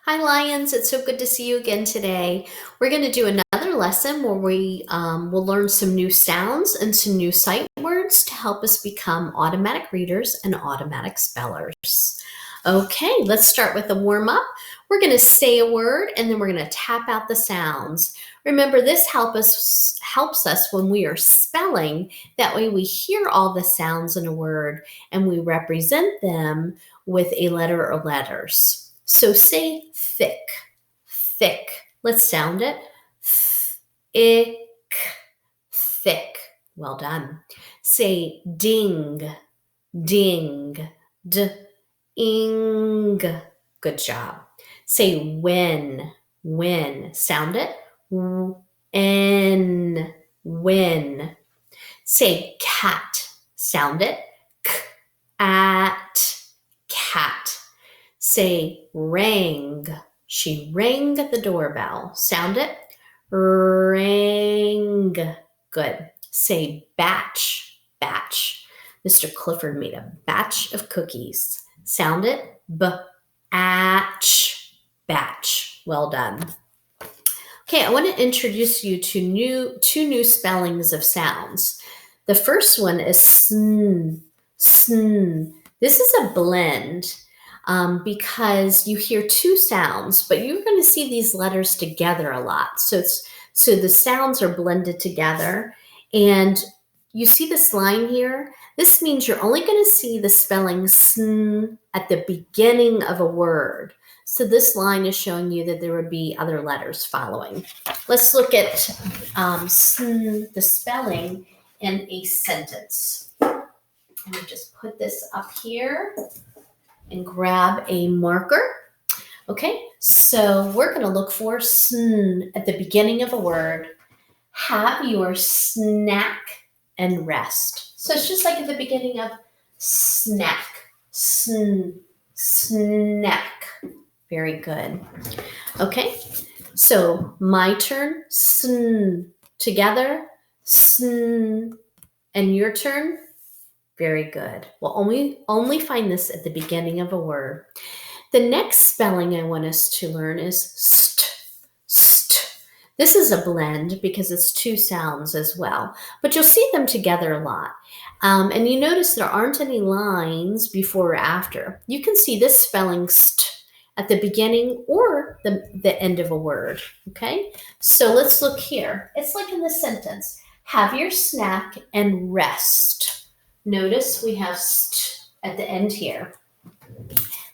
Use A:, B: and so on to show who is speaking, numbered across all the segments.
A: Hi, Lions. It's so good to see you again today. We're going to do another lesson where we will learn some new sounds and some new sight words to help us become automatic readers and automatic spellers. Okay, let's start with a warm up. We're going to say a word and then we're going to tap out the sounds. Remember, this helps us when we are spelling. That way we hear all the sounds in a word and we represent them with a letter or letters. So say thick, thick. Let's sound it. Thick, thick. Well done. Say ding, ding, ing. Good job. Say when. Sound it. N, when. Say cat. Sound it. At, cat. Say rang. She rang the doorbell. Sound it. Rang. Good. Say batch. Batch. Mr. Clifford made a batch of cookies. Sound it. Batch. Batch. Well done. Okay, I want to introduce you to two new spellings of sounds. The first one is sn. Sn. This is a blend. Because you hear two sounds, but you're going to see these letters together a lot. So the sounds are blended together. And you see this line here? This means you're only going to see the spelling sn at the beginning of a word. So this line is showing you that there would be other letters following. Let's look at sn, the spelling, in a sentence. Let me just put this up here and grab a marker. Okay, so we're going to look for sn at the beginning of a word. Have your snack and rest. So it's just like at the beginning of snack. Snack. Very good. Okay, so my turn. Sn. Together. Sn. And your turn. Very good. We'll only find this at the beginning of a word. The next spelling I want us to learn is st. St. This is a blend because it's two sounds as well, but you'll see them together a lot. And you notice there aren't any lines before or after. You can see this spelling st at the beginning or the end of a word. Okay, so let's look here. It's like in the sentence. Have your snack and rest. Notice we have st at the end here.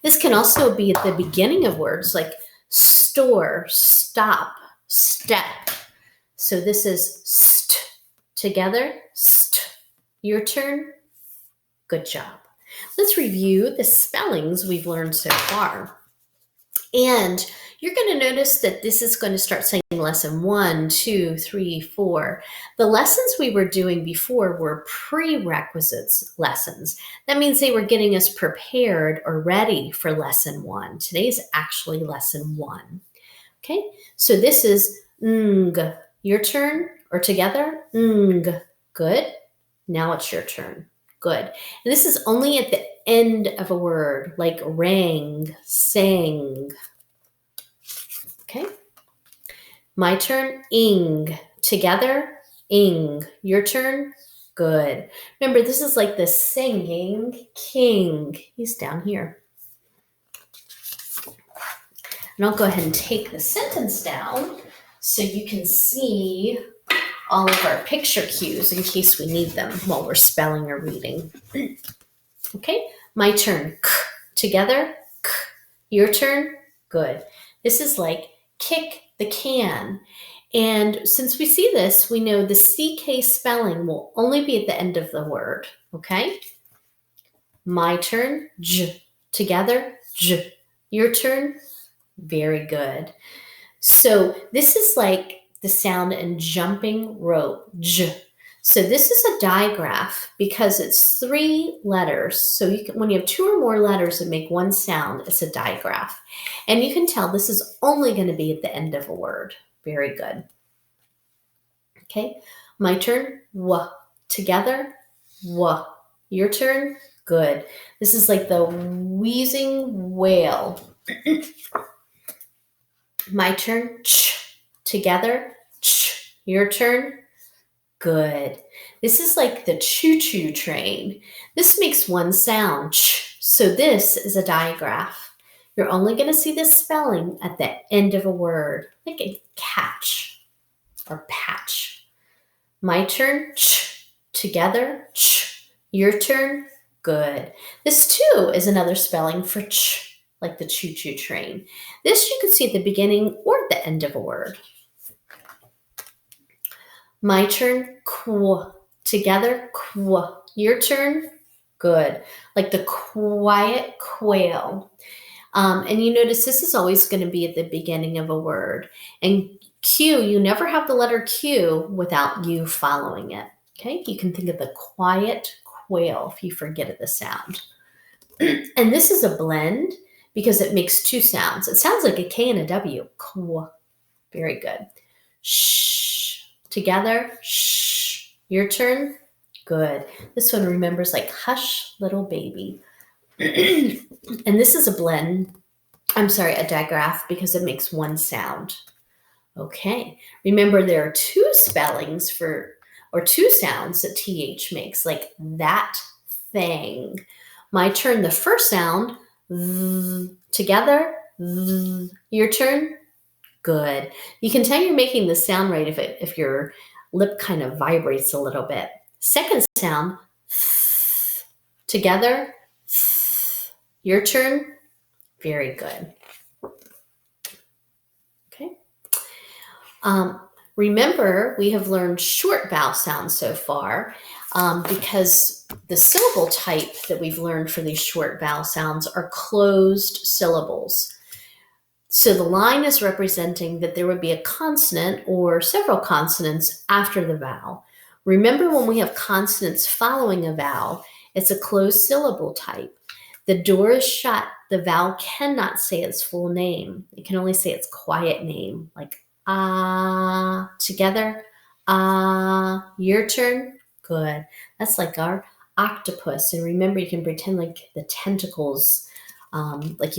A: This can also be at the beginning of words like store, stop, step. So this is st. Together, st. Your turn. Good job. Let's review the spellings we've learned so far. And you're going to notice that this is going to start saying lesson 1, 2, 3, 4. The lessons we were doing before were prerequisites lessons. That means they were getting us prepared or ready for lesson 1. Today's actually lesson 1. Okay, so this is ng. Your turn, or together, ng. Good. Now it's your turn. Good. And this is only at the end of a word, like rang, sang. Okay. My turn, ing. Together, ing. Your turn, good. Remember, this is like the singing king. He's down here. And I'll go ahead and take the sentence down so you can see all of our picture cues in case we need them while we're spelling or reading. Okay, my turn. K. Together, k. Your turn, good. This is like kick the can. And since we see this, we know the CK spelling will only be at the end of the word. Okay, my turn. J. Together, j. Your turn, very good. So this is like the sound in jumping rope, j. So this is a digraph because it's 3 letters. So when you have 2 or more letters that make one sound, it's a digraph. And you can tell this is only going to be at the end of a word. Very good. Okay, my turn, w. Together, w. Your turn, good. This is like the wheezing whale. My turn. Ch. Together. Ch. Your turn. Good. This is like the choo-choo train. This makes one sound. Ch. So this is a digraph. You're only going to see this spelling at the end of a word, like a catch or patch. My turn. Ch. Together. Ch. Your turn. Good. This too is another spelling for ch, like the choo-choo train. This you can see at the beginning or at the end of a word. My turn. Qu. Together. Qu. Your turn. Good. Like the quiet quail. And you notice this is always going to be at the beginning of a word. And Q, you never have the letter Q without you following it. Okay, you can think of the quiet quail if you forget the sound. And this is a blend because it makes two sounds. It sounds like a K and a W. Qu. Very good. Shh. Together. Shh. Your turn. Good. This one remembers like hush, little baby. And this is a blend. I'm sorry, a digraph because it makes one sound. Okay. Remember there are two spellings or two sounds that TH makes, like that thing. My turn, the first sound, together, your turn. Good. You can tell you're making the sound right if your lip kind of vibrates a little bit. Second sound, together, your turn. Very good. Okay. Remember, we have learned short vowel sounds so far because the syllable type that we've learned for these short vowel sounds are closed syllables. So the line is representing that there would be a consonant or several consonants after the vowel. Remember, when we have consonants following a vowel, it's a closed syllable type. The door is shut. The vowel cannot say its full name. It can only say its quiet name, like ah, together, ah, your turn. Good. That's like our octopus. And remember, you can pretend like the tentacles, like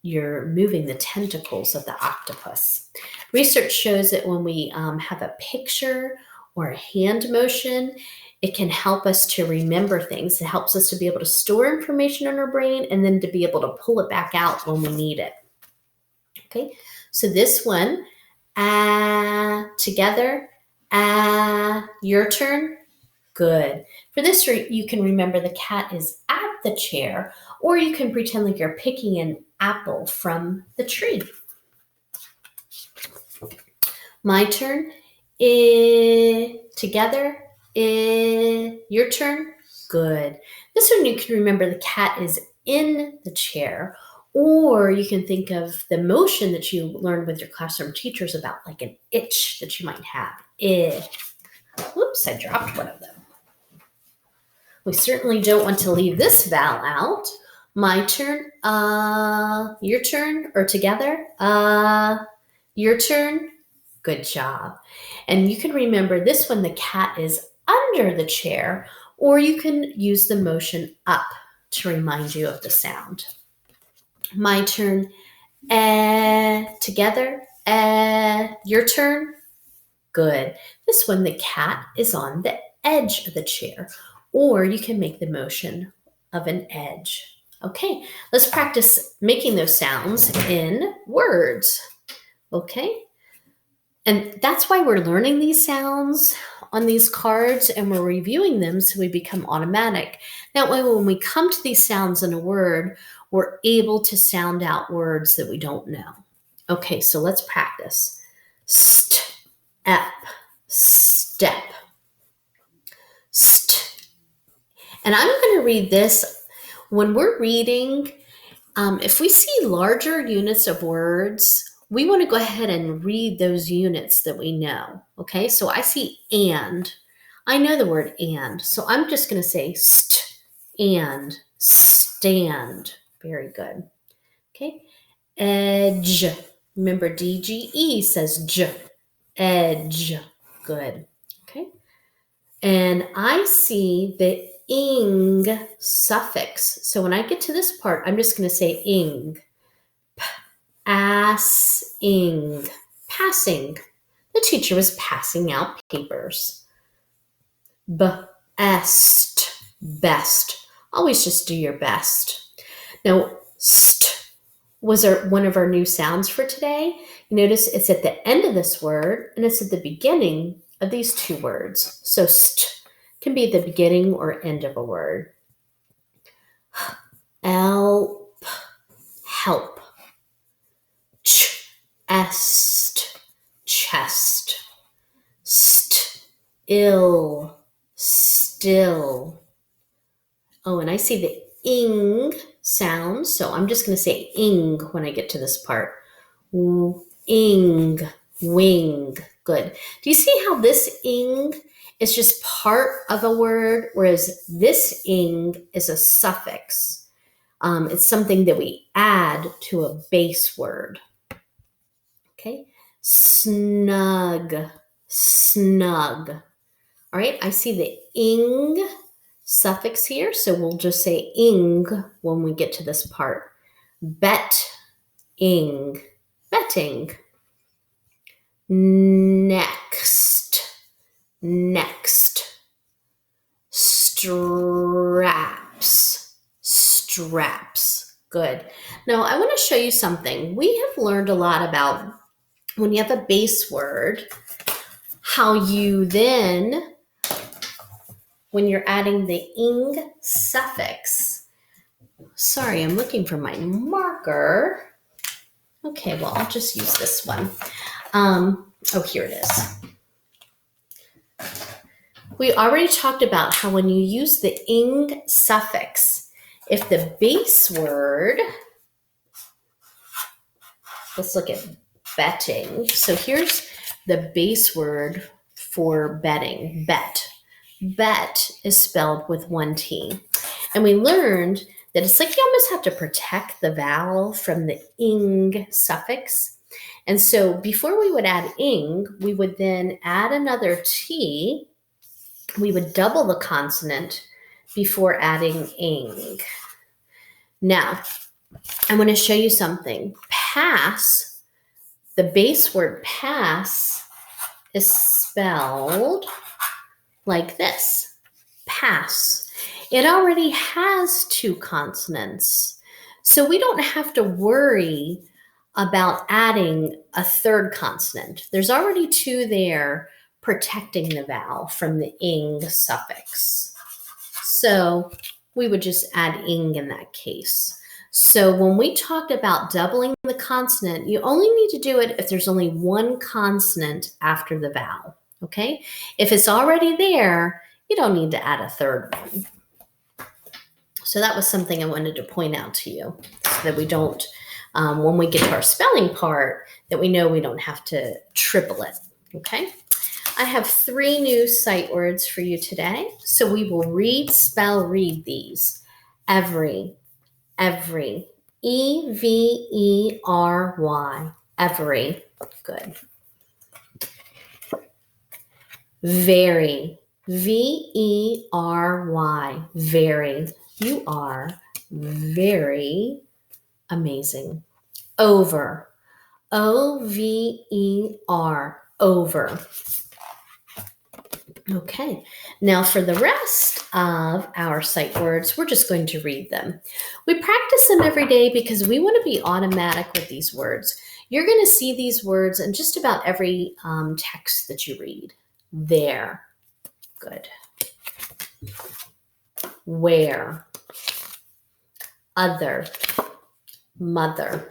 A: you're moving the tentacles of the octopus. Research shows that when we have a picture or a hand motion, it can help us to remember things. It helps us to be able to store information in our brain and then to be able to pull it back out when we need it. Okay, so this one, together, your turn. Good. For this, you can remember the cat is at the chair, or you can pretend like you're picking an apple from the tree. My turn. Together. Your turn. Good. This one you can remember the cat is in the chair, or you can think of the motion that you learned with your classroom teachers about, like an itch that you might have. Whoops, I dropped one of them. We certainly don't want to leave this vowel out. My turn, your turn, or together, your turn. Good job. And you can remember this one, the cat is under the chair, or you can use the motion up to remind you of the sound. My turn, together, your turn. Good. This one, the cat is on the edge of the chair, or you can make the motion of an edge. Okay, let's practice making those sounds in words. Okay, and that's why we're learning these sounds on these cards and we're reviewing them so we become automatic. That way, when we come to these sounds in a word, we're able to sound out words that we don't know. Okay, so let's practice. Step, step, st. And I'm going to read this. When we're reading, if we see larger units of words, we want to go ahead and read those units that we know. Okay, so I see and. I know the word and, so I'm just going to say st and stand. Very good. Okay, edge. Remember DGE says j. Edge. Good. Okay. And I see the ing suffix. So when I get to this part, I'm just going to say ing. Ass, Passing. Passing. The teacher was passing out papers. Best. Best. Always just do your best. Now, st was one of our new sounds for today. You notice it's at the end of this word and it's at the beginning of these two words. So st can be the beginning or end of a word. Help. Help. Chest. Chest. Ill. Still. Oh, and I see the ing sound, so I'm just going to say ing when I get to this part. Ing, wing. Good. Do you see how this ing is just part of a word, whereas this ing is a suffix? It's something that we add to a base word. Okay. Snug, snug. All right, I see the ing suffix here, so we'll just say ing when we get to this part. Bet-ing, betting. Next, next. Straps, straps. Good. Now, I want to show you something. We have learned a lot about when you have a base word, how you then, when you're adding the ing suffix. Sorry, I'm looking for my marker. Okay, well, I'll just use this one. Here it is. We already talked about how when you use the ing suffix, if the base word, let's look at betting. So here's the base word for betting, bet. Bet is spelled with one T. And we learned that it's like you almost have to protect the vowel from the ing suffix. And so before we would add ing, we would then add another T. We would double the consonant before adding ing. Now, I want to show you something. Pass, the base word pass is spelled like this, pass. It already has two consonants, so we don't have to worry about adding a third consonant. There's already two there protecting the vowel from the ing suffix. So we would just add ing in that case. So when we talked about doubling the consonant, you only need to do it if there's only one consonant after the vowel, okay? If it's already there, you don't need to add a third one. So that was something I wanted to point out to you, so that we don't, when we get to our spelling part, that we know we don't have to triple it, okay? I have 3 new sight words for you today. So we will read, spell, read these. Every, every, E-V-E-R-Y, every, good. Very, V-E-R-Y, very, you are very amazing. Over, O-V-E-R, over. Okay, now for the rest of our sight words, we're just going to read them. We practice them every day because we want to be automatic with these words. You're going to see these words in just about every text that you read. There, good. Where, other, mother.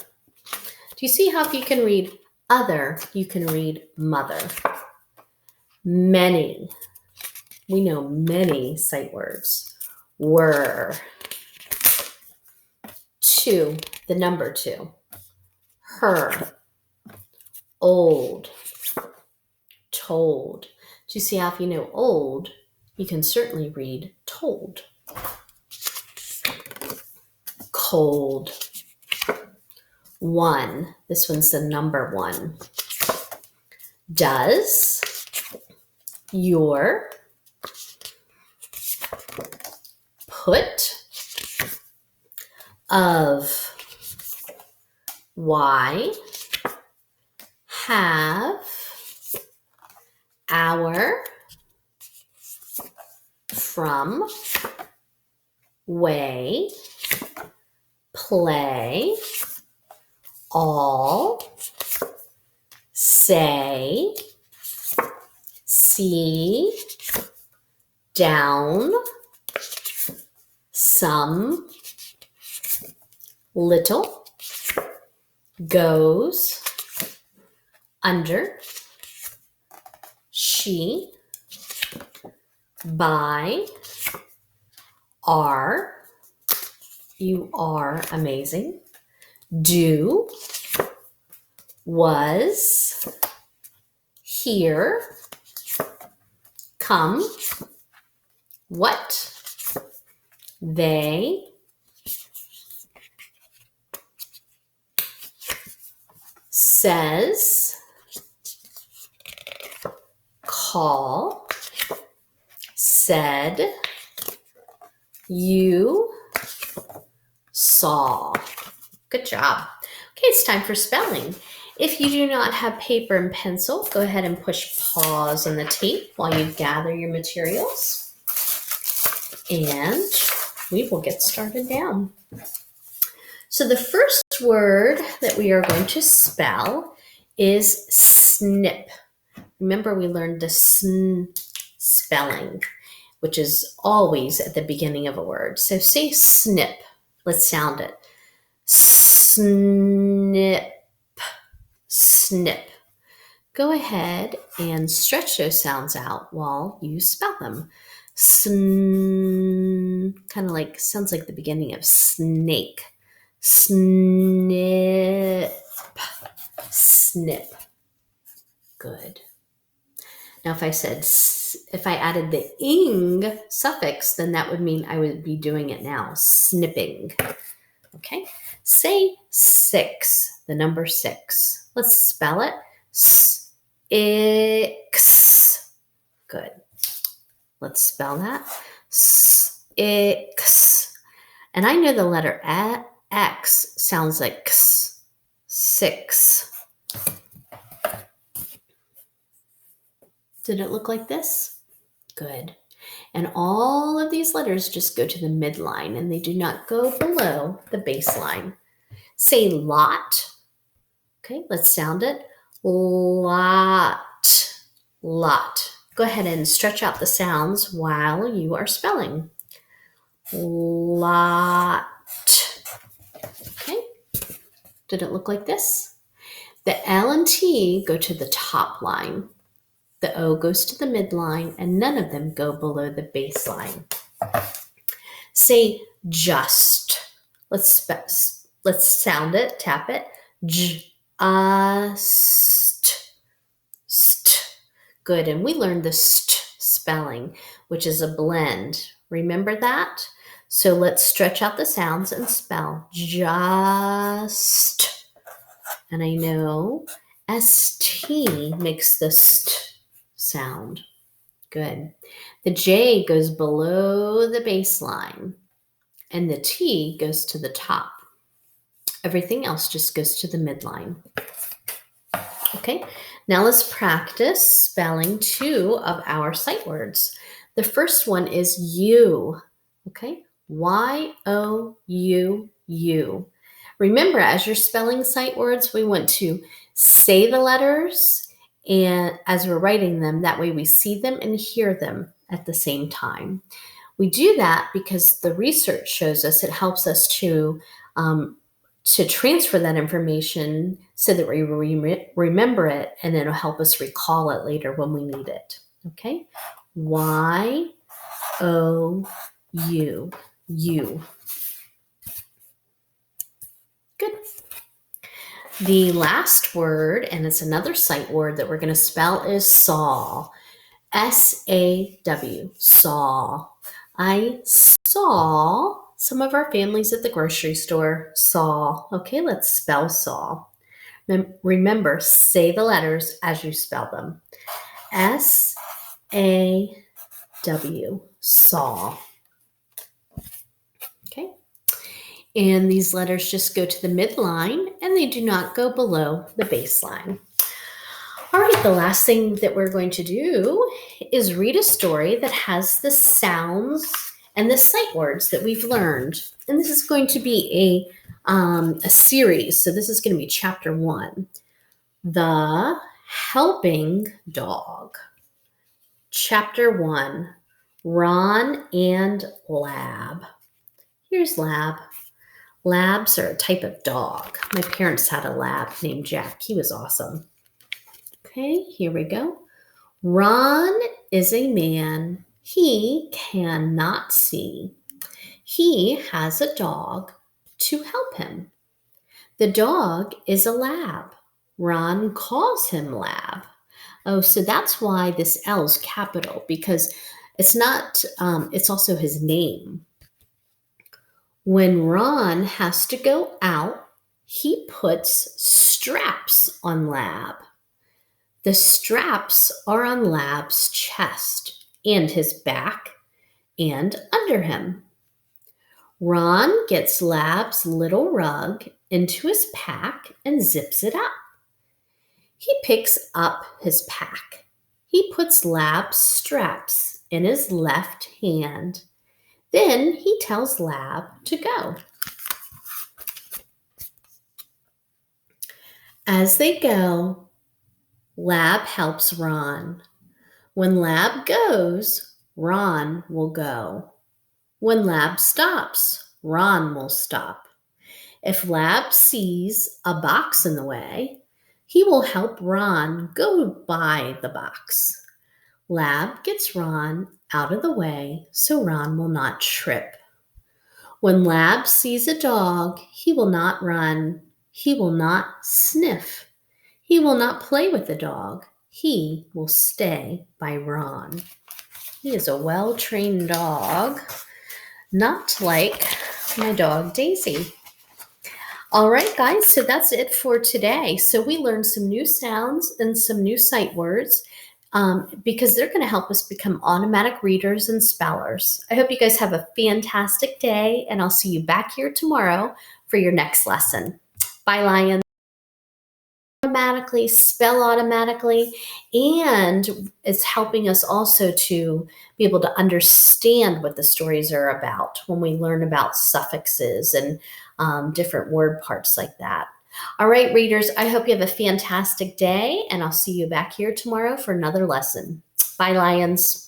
A: Do you see how if you can read other, you can read mother? Many. We know many sight words. Were. 2, the number 2. Her. Old. Told. Do you see how if you know old, you can certainly read told? Cold. 1. This one's the number 1. Does. Your. Put. Of. Why. have, our, from, way, play, all, say, see, down, some, little, goes, under, she, by, are, you are amazing, do, was, here, come, what, they, says, call, said, you, saw. Good job. Okay, it's time for spelling. If you do not have paper and pencil, go ahead and push pause on the tape while you gather your materials. And we will get started now. So the first word that we are going to spell is snip. Remember, we learned the sn spelling, which is always at the beginning of a word. So say snip. Let's sound it. Snip, snip. Go ahead and stretch those sounds out while you spell them. Sn, kind of like, sounds like the beginning of snake. Snip, snip. Good. Now, if I said, if I added the ing suffix, then that would mean I would be doing it now, snipping. Okay, say 6, the number 6. Let's spell it. X. Good. Let's spell that. X. And I know the letter X sounds like X. 6. Did it look like this? Good. And all of these letters just go to the midline and they do not go below the baseline. Say lot. Okay, let's sound it. Lot. Lot. Go ahead and stretch out the sounds while you are spelling. Lot. Okay. Did it look like this? The L and T go to the top line. The O goes to the midline, and none of them go below the baseline. Say just. Let's sound it, tap it. Just. St. Good, and we learned the st spelling, which is a blend. Remember that? So let's stretch out the sounds and spell just. And I know ST makes the st sound. Good. The J goes below the baseline and the T goes to the top. Everything else just goes to the midline. Okay, now let's practice spelling 2 of our sight words. The first one is you. Okay, Y-O-U-U. Remember, as you're spelling sight words, we want to say the letters and as we're writing them, that way we see them and hear them at the same time. We do that because the research shows us it helps us to transfer that information so that we remember it, and it'll help us recall it later when we need it. Okay? Y-O-U. You. Good. The last word, and it's another sight word that we're going to spell, is saw. S-A-W. Saw. I saw some of our families at the grocery store. Saw. Okay, let's spell saw. Remember, say the letters as you spell them. S-A-W. Saw. Okay. And these letters just go to the midline and they do not go below the baseline. All right, the last thing that we're going to do is read a story that has the sounds and the sight words that we've learned. And this is going to be a series. So this is going to be chapter 1, The Helping Dog. Chapter 1, Ron and Lab. Here's Lab. Labs are a type of dog. My parents had a lab named Jack. He was awesome. Okay, here we go. Ron is a man. He cannot see. He has a dog to help him. The dog is a lab. Ron calls him Lab. Oh, so that's why this L is capital, because it's not, it's also his name. When Ron has to go out, he puts straps on Lab. The straps are on Lab's chest and his back and under him. Ron gets Lab's little rug into his pack and zips it up. He picks up his pack. He puts Lab's straps in his left hand. Then he tells Lab to go. As they go, Lab helps Ron. When Lab goes, Ron will go. When Lab stops, Ron will stop. If Lab sees a box in the way, he will help Ron go by the box. Lab gets Ron out of the way so Ron will not trip. When Lab sees a dog, he will not run. He will not sniff. He will not play with the dog. He will stay by Ron. He is a well-trained dog, not like my dog Daisy. All right, guys, so that's it for today. So we learned some new sounds and some new sight words because they're going to help us become automatic readers and spellers. I hope you guys have a fantastic day, and I'll see you back here tomorrow for your next lesson. Bye, Lions. Automatically, spell automatically, and it's helping us also to be able to understand what the stories are about when we learn about suffixes and different word parts like that. All right, readers, I hope you have a fantastic day, and I'll see you back here tomorrow for another lesson. Bye, Lions.